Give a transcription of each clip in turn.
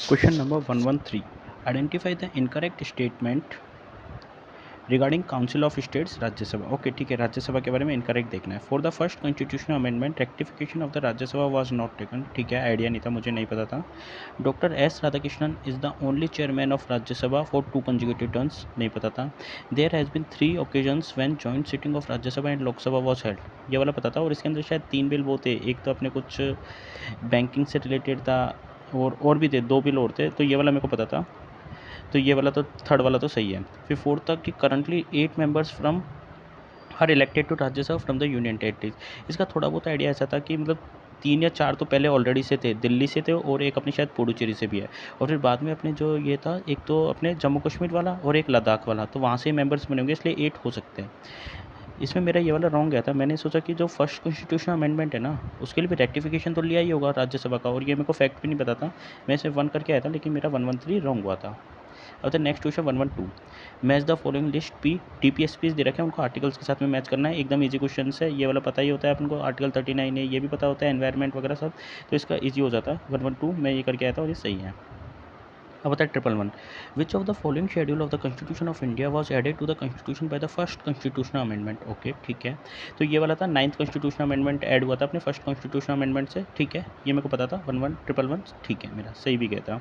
Question number 113. Identify the incorrect statement regarding council of states Rajya Sabha. Okay ठीक है, राज्यसभा के बारे में इनकरेक्ट देखना है। For the first constitutional amendment rectification of the Rajya Sabha was not taken. ठीक है, आइडिया नहीं था, मुझे नहीं पता था। Doctor S Radhakrishnan is the only chairman of Rajya Sabha for 2 consecutive terms, नहीं पता था। There has been 3 occasions when joint sitting of Rajya Sabha and Lok Sabha was held, ये वाला पता था। और इसके अंदर शायद 3 बिल वो थे, एक तो अपने कुछ बैंकिंग से रिलेटेड था और भी थे, 2 बिल और थे, तो ये वाला मेरे को पता था। तो ये वाला तो थर्ड वाला तो सही है। फिर फोर्थ तक कि currently 8 members from are elected to Rajya Sabha from the union territories. इसका थोड़ा बहुत आइडिया ऐसा था कि मतलब 3 या 4 तो पहले ऑलरेडी से थे, दिल्ली से थे और एक अपने शायद पुडुचेरी से भी है। और फिर बाद में अपने जो ये था, एक तो अपने जम्मू कश्मीर वाला और एक लद्दाख वाला, तो वहाँ से मेंबर्स बने होंगे, इसलिए 8 हो सकते हैं। इसमें मेरा ये वाला रॉन्ग गया था। मैंने सोचा कि जो फर्स्ट कॉन्स्टिट्यूशन अमेंडमेंट है ना, उसके लिए भी रेक्टिफिकेशन तो लिया ही होगा राज्यसभा का, और ये मेरे को फैक्ट भी नहीं पता था। मैं सिर्फ 1 करके आया था, लेकिन मेरा 113 रॉन्ग हुआ था। अब the next question 112। Match the following list P टीपीएसपीज दे रखे हैं, उनको आर्टिकल्स के साथ में मैच करना है। एकदम इजी क्वेश्चन है, ये वाला पता ही होता है अपन को। आर्टिकल 39 है, ये भी पता होता है, एनवायरनमेंट वगैरह सब, तो इसका इजी हो जाता है। 112 मैं ये करके आया था और ये सही है। अब बता 111। Which of the following schedule of the constitution of India was added to the constitution by the first constitutional amendment. Okay ठीक है, तो ये वाला था 9th कॉन्स्टिट्यूशनल अमेंडमेंट ऐड हुआ था अपने फर्स्ट कॉन्स्टिट्यूशनल अमेंडमेंट से। ठीक है, ये मेरे को पता था। 11111 ठीक है, मेरा सही भी गया था।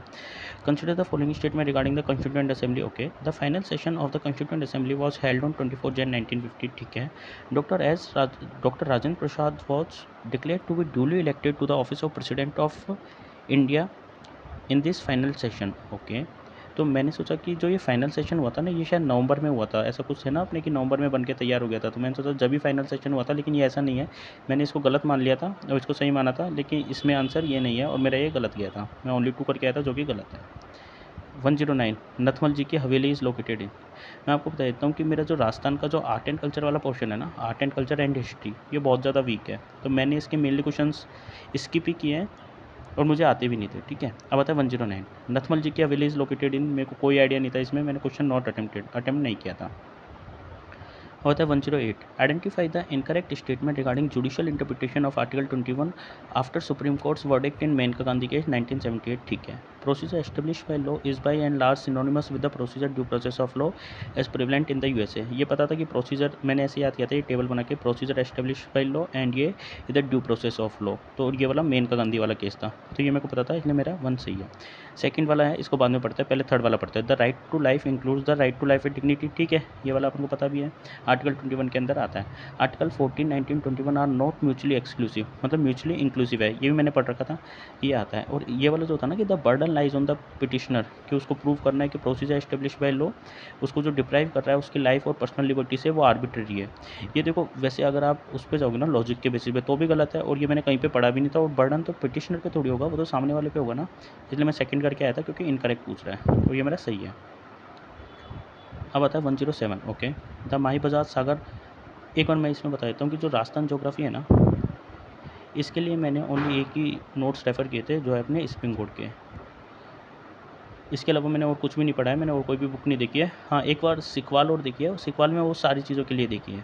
Consider the following statement regarding the Constituent Assembly. Okay, the final session of the Constituent Assembly was held on 24 Jan 1950. ठीक है, Dr. Rajendra Prasad was declared to be duly elected to the office of President of India in this final session. Okay, तो मैंने सोचा कि जो ये final session हुआ था ना, ये शायद नवंबर में हुआ था, ऐसा कुछ है ना अपने कि नवंबर में बन के तैयार हो गया था। तो मैंने सोचा जब भी फाइनल सेशन हुआ था, लेकिन ये ऐसा नहीं है। मैंने इसको गलत मान लिया था और इसको सही माना था, लेकिन इसमें आंसर ये नहीं है और मेरा ये गलत गया था। मैं ओनली 2 करके आया था, जो कि गलत है। 109। नथमल जी की हवेली इज़ लोकेटेड इन। मैं आपको बता देता हूँ कि मेरा जो राजस्थान का जो आर्ट एंड कल्चर वाला पोर्शन है ना, art and culture and history, ये बहुत ज़्यादा वीक है, तो मैंने इसके मेनली क्वेश्चंस स्किप ही किए हैं और मुझे आते भी नहीं थे। ठीक है, अब आता है 109। नथमल जी की हवेली इज़ लोकेटेड इन। मेरे को कोई आइडिया नहीं था इसमें, मैंने क्वेश्चन नॉट अटेम्प्ट नहीं किया था। होता है 108। Identify the incorrect statement regarding judicial interpretation of article 21 after supreme courts verdict in Maneka Gandhi case 1978। ठीक है, procedure established by law is by and large synonymous with the procedure due process of law as prevalent in the USA. ये पता था कि procedure, मैंने ऐसे याद किया था, ये टेबल बना के, procedure established by law and ये इधर ड्यू प्रोसेस ऑफ लॉ, तो ये वाला मेनका गांधी वाला केस था, तो ये मेरे को पता था, इसलिए मेरा 1 सही है। सेकंड वाला है, इसको बाद में पढ़ते हैं, पहले थर्ड वाला पढ़ते हैं। The right to life includes the right to life and dignity. ठीक है, ये वाला अपन को पता भी है, आर्टिकल 21 के अंदर आता है। Article 14, 19, 21 are not mutually exclusive, मतलब म्यूचुअली इंक्लूसिव है, ये भी मैंने पढ़ रखा था, ये आता है। और ये वाला जो था ना कि the burden lies on the petitioner, कि उसको प्रूव करना है कि प्रोसीजर एस्टेब्लिश बाय लॉ उसको जो डिप्राइव कर रहा है उसकी लाइफ और पर्सनल लिबर्टी से, वो आर्बिट्रेरी है। ये देखो, वैसे अगर आप उस पर जाओगे ना लॉजिक के बेसिस पे, तो भी गलत है, और ये मैंने कहीं पे पढ़ा भी नहीं था। और बर्डन तो पिटिशनर पे थोड़ी होगा, वो तो सामने वाले पे होगा ना, इसलिए मैं सेकंड करके आया था, क्योंकि इनकरेक्ट पूछ रहा है, और ये मेरा सही है। अब आता है 107। Okay, the Mahi Bajaj Sagar. एक बार मैं इसमें बता देता हूँ कि जो राजस्थान ज्योग्राफी है ना, इसके लिए मैंने ओनली एक ही नोट्स रेफ़र किए थे, जो है अपने स्प्रिंग बोर्ड के। इसके अलावा मैंने और कुछ भी नहीं पढ़ा है, मैंने और कोई भी बुक नहीं देखी है। हाँ, एक बार सिकवाल और देखी है, सिकवाल में वो सारी चीज़ों के लिए देखी है।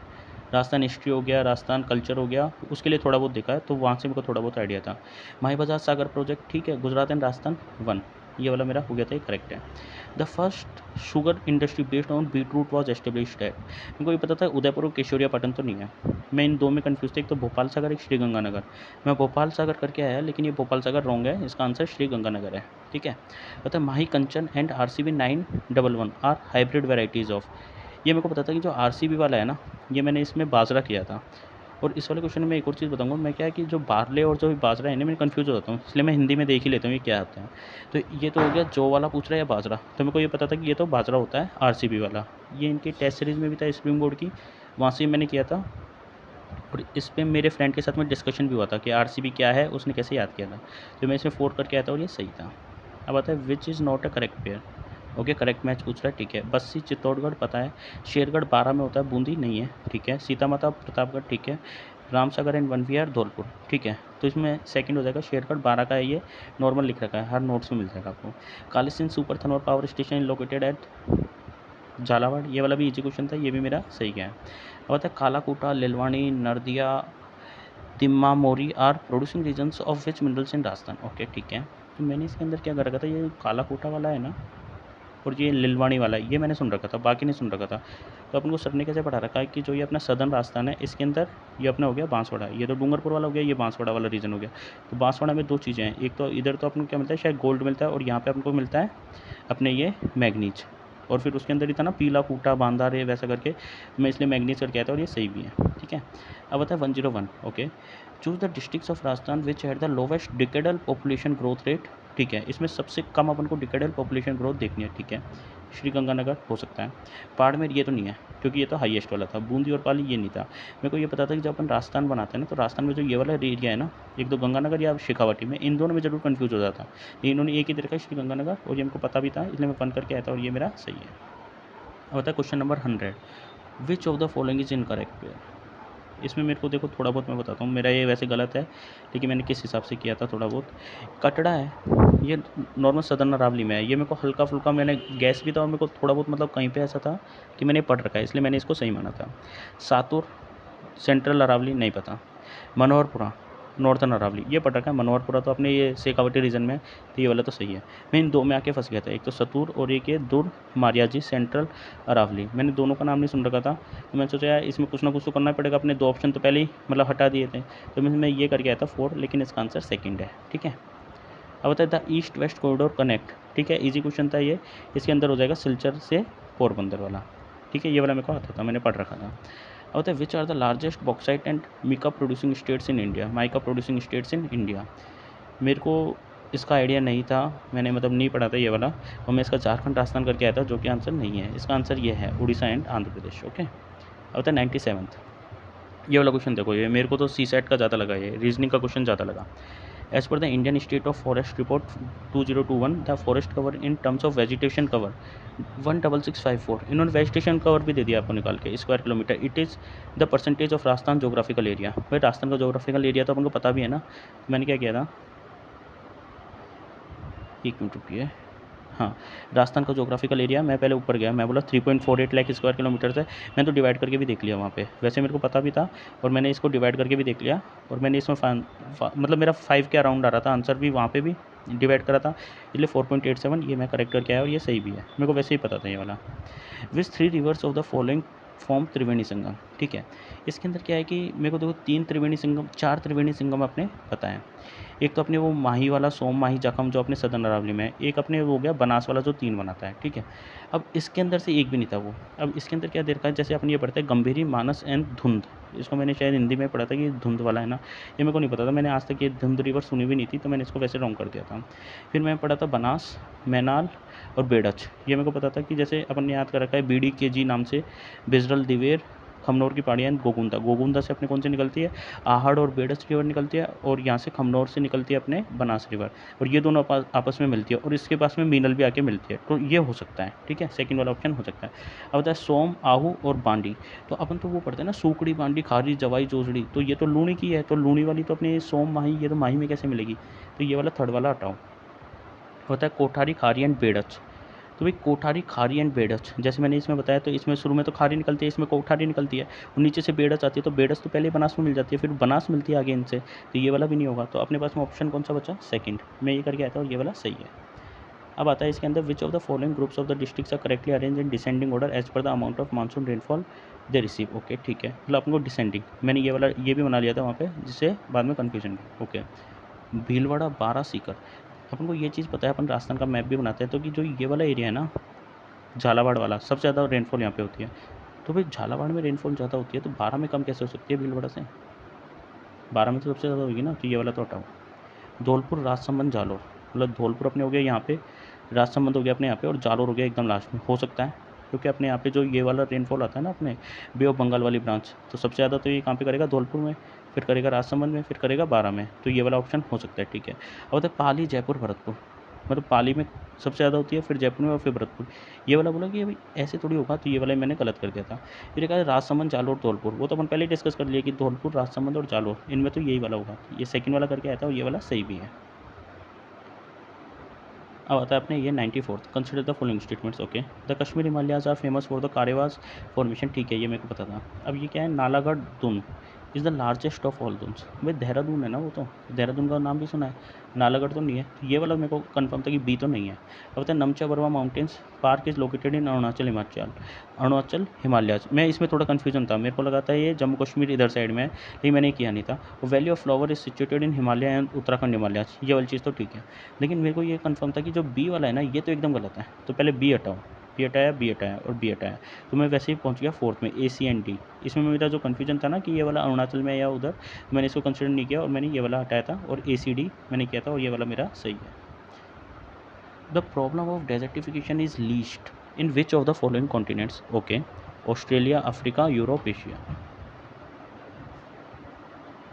राजस्थान हिस्ट्री हो गया, राजस्थान कल्चर हो गया, उसके लिए थोड़ा बहुत देखा है, तो वहाँ से मेरे को थोड़ा बहुत आइडिया था। माही बजाज सागर प्रोजेक्ट, ठीक है, गुजरात एंड राजस्थान 1, ये वाला मेरा हो गया था, ये करेक्ट है। The first sugar industry based on beet root was established at. मेरे को ये पता था उदयपुर और केशोरिया पाटन तो नहीं है, मैं इन 2 में कन्फ्यूज़ था, एक तो भोपाल सागर, एक श्रीगंगानगर। मैं भोपाल सागर करके आया, लेकिन ये भोपाल सागर रॉन्ग है, इसका आंसर श्रीगंगानगर है। ठीक है, मतलब Mahi Kanchan and RCB 911 are hybrid varieties of. ये मेरे को पता था कि जो आरसीबी वाला है ना, ये मैंने इसमें बाजरा किया था। और इस वाले क्वेश्चन में एक और चीज़ बताऊंगा मैं, क्या है कि जो बारले और जो बाजरा है ना, मैं कन्फ्यूज़ हो जाता हूँ, इसलिए मैं हिंदी में देख ही लेता हूँ ये क्या आता है। तो ये तो हो गया जो वाला पूछ रहा है, या बाजरा, तो मेरे को ये पता था कि ये तो बाजरा होता है आरसीबी वाला। ये इनकी टेस्ट सीरीज़ में भी था स्प्रिंग बोर्ड की, वहाँ से मैंने किया था। और इस पे मेरे फ्रेंड के साथ में डिस्कशन भी हुआ था कि आरसीबी क्या है, उसने कैसे याद किया था, तो मैं इसमें 4 करके आया था और ये सही था। अब आता है which is not a correct pair. Okay, correct match पूछ रहा है, ठीक है। बस्सी चित्तौड़गढ़ पता है, शेरगढ़ 12 में होता है, बूंदी नहीं है, ठीक है। सीतामाता प्रतापगढ़, ठीक है। रामसागर एंड वन विहार धौलपुर, ठीक है। तो इसमें सेकंड हो जाएगा, शेरगढ़ 12 का है, ये नॉर्मल लिख रखा है, हर नोट्स में मिल जाएगा आपको। Kali Sindh super thermal power station located at Jhalawar, ये वाला भी इजी क्वेश्चन था, ये भी मेरा सही गया है। अब आता है Kalakuta, Lilwani, Nardiya, Timmamori are producing regions of which minerals in Rajasthan. Okay ठीक है, तो मैंने इसके अंदर क्या कर रखा था, ये काला कोटा वाला है ना, और ये लिलवाणी वाला है, ये मैंने सुन रखा था, बाकी नहीं सुन रखा था। तो अपन को सर ने कैसे पढ़ा रखा है कि जो ये अपना सदर्न राजस्थान है, इसके अंदर ये अपना हो गया बांसवाड़ा, ये तो डूंगरपुर वाला हो गया, ये बांसवाड़ा वाला रीजन हो गया। तो बांसवाड़ा में दो चीज़ें हैं, एक तो इधर तो अपन को क्या मिलता है, शायद गोल्ड मिलता है, और यहाँ पे अपन को मिलता है अपने ये मैग्नीज, और फिर उसके अंदर ही था ना पीला कूटा बांधा रे वैसा करके, मैं इसलिए मैग्नीज करके आया था, और ये सही भी है। ठीक है, अब आता है 101। Okay, choose the districts of Rajasthan which had the lowest decadal population growth rate. ठीक है, इसमें सबसे कम अपन को डिकेडल पॉपुलेशन ग्रोथ देखनी है। ठीक है, श्री गंगानगर हो सकता है, बाड़मेर ये तो नहीं है क्योंकि ये तो हाईएस्ट वाला था, बूंदी और पाली ये नहीं था। मेरे को ये पता था कि जब अपन राजस्थान बनाते हैं ना, तो राजस्थान में जो ये वाला एरिया है ना, एक तो गंगानगर या शेखावाटी में, इन दोनों में जरूर कन्फ्यूज हो जाता, लेकिन इन्होंने एक ही दे रखा है श्री गंगानगर, और ये हमको पता भी था, इसलिए मैं फन करके आया था, और ये मेरा सही है। अब होता है question number 100, which of the following is incorrect. इसमें मेरे को देखो थोड़ा बहुत मैं बताता हूँ, मेरा ये वैसे गलत है, लेकिन मैंने किस हिसाब से किया था थोड़ा बहुत। कटड़ा है, ये नॉर्मल सदर्न अरावली में है, ये मेरे को हल्का फुल्का मैंने गैस भी था, और मेरे को थोड़ा बहुत मतलब कहीं पे ऐसा था कि मैंने पढ़ रखा है, इसलिए मैंने इसको सही माना था। सातुर सेंट्रल अरावली नहीं पता। मनोहरपुरा नॉर्थन अरावली ये पढ़ रखा है, मनोहरपुरा तो अपने ये शेखावटी रीजन में, तो ये वाला तो सही है। मैं इन दो में आके फंस गया था, एक तो सतूर और एक ये दुर मारियाजी सेंट्रल अरावली, मैंने दोनों का नाम नहीं सुन रखा था, तो मैंने सोचा यार इसमें कुछ ना कुछ तो करना पड़ेगा, अपने दो ऑप्शन तो पहले ही मतलब हटा दिए थे, तो मैं ये करके आया था 4, लेकिन इसका आंसर सेकंड है। ठीक है, अब होता है the east west corridor connect. ठीक है, इजी क्वेश्चन था ये, इसके अंदर हो जाएगा सिलचर से पोरबंदर वाला। ठीक है, ये वाला मेरे को आता था, मैंने पढ़ रखा था। अब होता है which are the largest bauxite and mica producing states in India, mica producing states in India. मेरे को इसका आइडिया नहीं था, मैंने मतलब नहीं पढ़ा था ये वाला, और मैं इसका झारखंड राजस्थान करके आया था, जो कि आंसर नहीं है, इसका आंसर ये है उड़ीसा एंड आंध्र प्रदेश। ओके, अब होता है 97th, ये वाला क्वेश्चन देखो, ये मेरे को तो सी सेट का ज़्यादा लगा, ये रीजनिंग का क्वेश्चन ज़्यादा लगा। As per the Indian state of forest report 2021, the forest cover in terms of vegetation cover 16654, इन्होंने वेजिटेशन कवर भी दे दिया आपको निकाल के square kilometre. It is the percentage of Rajasthan geographical area. भाई राजस्थान का जोग्राफिकल एरिया तो अपन को पता भी है ना, तो मैंने क्या किया था, एक मिनट रुकिए, हाँ, राजस्थान का जोग्राफिकल एरिया मैं पहले ऊपर गया, मैं बोला 3.48 लाख स्क्वायर किलोमीटर है, मैं तो डिवाइड करके भी देख लिया वहाँ पे, वैसे मेरे को पता भी था, और मैंने इसको डिवाइड करके भी देख लिया, और मैंने इसमें मतलब मेरा 5 के अराउंड आ रहा था आंसर भी, वहाँ पे भी डिवाइड करा था, इसलिए 4.87 ये मैं करेक्ट करके आया, और ये सही भी है, मेरे को वैसे ही पता था ये वाला। Which 3 rivers of the following form Triveni Sangam. ठीक है, इसके अंदर क्या है कि मेरे को देखो 3 त्रिवेणी संगम, 4 त्रिवेणी संगम अपने पता है। एक तो अपने वो माही वाला सोम माही जखम जो अपने सदर्न अरावली में है, एक अपने वो हो गया बनास वाला जो 3 बनाता है। ठीक है, अब इसके अंदर से एक भी नहीं था वो। अब इसके अंदर क्या दे रखा है, जैसे अपन ये पढ़ते हैं गंभीरी मानस एंड धुंध, इसको मैंने शायद हिंदी में पढ़ा था कि धुंध वाला है ना, ये मेरे को नहीं पता था, मैंने आज तक ये धुंध रिवर सुनी भी नहीं थी, तो मैंने इसको वैसे रॉन्ग कर दिया था। फिर मैं पढ़ा था बनास, मैनाल और बेड़च, ये मेरे को पता था कि जैसे अपन ने याद कर रखा है बीडी के जी नाम से, बिजरल दिवेर खमनौर की पहाड़ियाँ, गोगुंदा, गोगुंदा से अपने कौन सी निकलती है, आहड़ और बेडस रिवर निकलती है, और यहाँ से खमनौर से निकलती है अपने बनास रिवर, और ये दोनों आपस में मिलती है, और इसके पास में मीनल भी आके मिलती है, तो ये हो सकता है। ठीक है, सेकंड वाला ऑप्शन हो सकता है। अब होता है सोम, आहू और बांडी, तो अपन तो वो पढ़ते हैं ना सूकड़ी, बांडी, खारी, जवाई, जोजड़ी, तो ये तो लूणी की है, तो लूणी वाली तो अपने सोम माही, ये तो माही में कैसे मिलेगी, तो ये वाला थर्ड वाला हटाओ। होता है कोठारी, खारी एंड बेड़च, तो भाई कोठारी, खारी एंड बेड़च, जैसे मैंने इसमें बताया, तो इसमें शुरू में तो खारी निकलती है, इसमें कोठारी निकलती है, और नीचे से बेड़च आती है, तो बेड़च तो पहले बनास में मिल जाती है, फिर बनास मिलती है आगे इनसे, तो ये वाला भी नहीं होगा, तो अपने पास में ऑप्शन कौन सा बचा, सेकंड, मैं ये करके आया था, और ये वाला सही है। अब आता है इसके अंदर which of the following groups of the districts are correctly arrange in descending order as per the amount of monsoon rainfall they receive. Okay ठीक है, मतलब अपन को डिसेंडिंग, मैंने ये वाला ये भी बना लिया था वहाँ पे, जिससे बाद में कन्फ्यूजन। ओके, भीलवाड़ा, बारह सीकर, अपन को ये चीज़ पता है, अपन राजस्थान का मैप भी बनाते हैं, तो कि जो ये वाला एरिया है ना, झालावाड़ वाला, सबसे ज़्यादा रेनफॉल यहाँ पे होती है, तो भाई झालावाड़ में रेनफॉल ज़्यादा होती है, तो 12 में कम कैसे हो सकती है भीलवाड़ा से, 12 में तो सबसे ज़्यादा होगी ना, तो ये वाला तो हटाओ। धौलपुर, राजसमंद, जालोर, मतलब धौलपुर अपने हो गया यहाँ पे, राजसमंद हो गया अपने यहाँ पे, और जालोर हो गया एकदम लास्ट में, हो सकता है, क्योंकि अपने यहाँ पे जो ये वाला रेनफॉल आता है ना अपने बे ऑफ बंगाल वाली ब्रांच, तो सबसे ज़्यादा तो ये कहाँ पे करेगा, धौलपुर में, फिर करेगा राजसमंद में, फिर करेगा 12 में, तो ये वाला ऑप्शन हो सकता है। ठीक है, अब होता है पाली, जयपुर, भरतपुर, मतलब पाली में सबसे ज़्यादा होती है, फिर जयपुर में, और फिर भरतपुर, ये वाला बोला कि भाई ऐसे थोड़ी होगा, तो ये वाला मैंने गलत कर दिया था। फिर कहा राजसमंद, जालोर, धौलपुर, वो तो अपन पहले ही डिस्कस कर लिए कि धौलपुर, राजसमंद और जालोर, इनमें तो यही वाला होगा, ये सेकंड वाला करके आया था, और ये वाला सही भी है। अब आता है अपने ये 94th, consider the following statements. Okay, the Kashmir Himalayas are famous for the Karewas formation. ठीक है, ये मेरे को पता था। अब ये क्या है, Nalagarh, Dun, is the largest of all duns. भाई देहरादून है ना वो तो, देहरादून का नाम भी सुना है, नालागढ़ तो नहीं है। तो ये वाला मेरे को कंफर्म था कि बी तो नहीं है। अब होता है Namcha Barwa mountains park is located in Arunachal Himalayas. मैं इसमें थोड़ा कन्फ्यूजन था, मेरे को लगा था ये जम्मू कश्मीर इधर साइड में है, लेकिन मैंने किया नहीं था। Valley of flower is situated in Himalaya and Uttarakhand Himalayas, ये वाली चीज़ तो ठीक है। लेकिन मेरे को ये कंफर्म था कि जो बी वाला है ना, ये तो एकदम गलत है। तो पहले बी हटाओ, बी हटाया, बी हटाया और बी हटाया, तो मैं वैसे ही पहुंच गया फोर्थ में, ए सी एंड डी। इसमें मेरा जो कन्फ्यूजन था ना कि ये वाला अरुणाचल में या उधर, मैंने इसको कंसिडर नहीं किया और मैंने ये वाला हटाया था और ए सी डी मैंने किया था और ये वाला मेरा सही है। The problem of desertification is least in which of the following continents? Okay, Australia, Africa, Europe, Asia.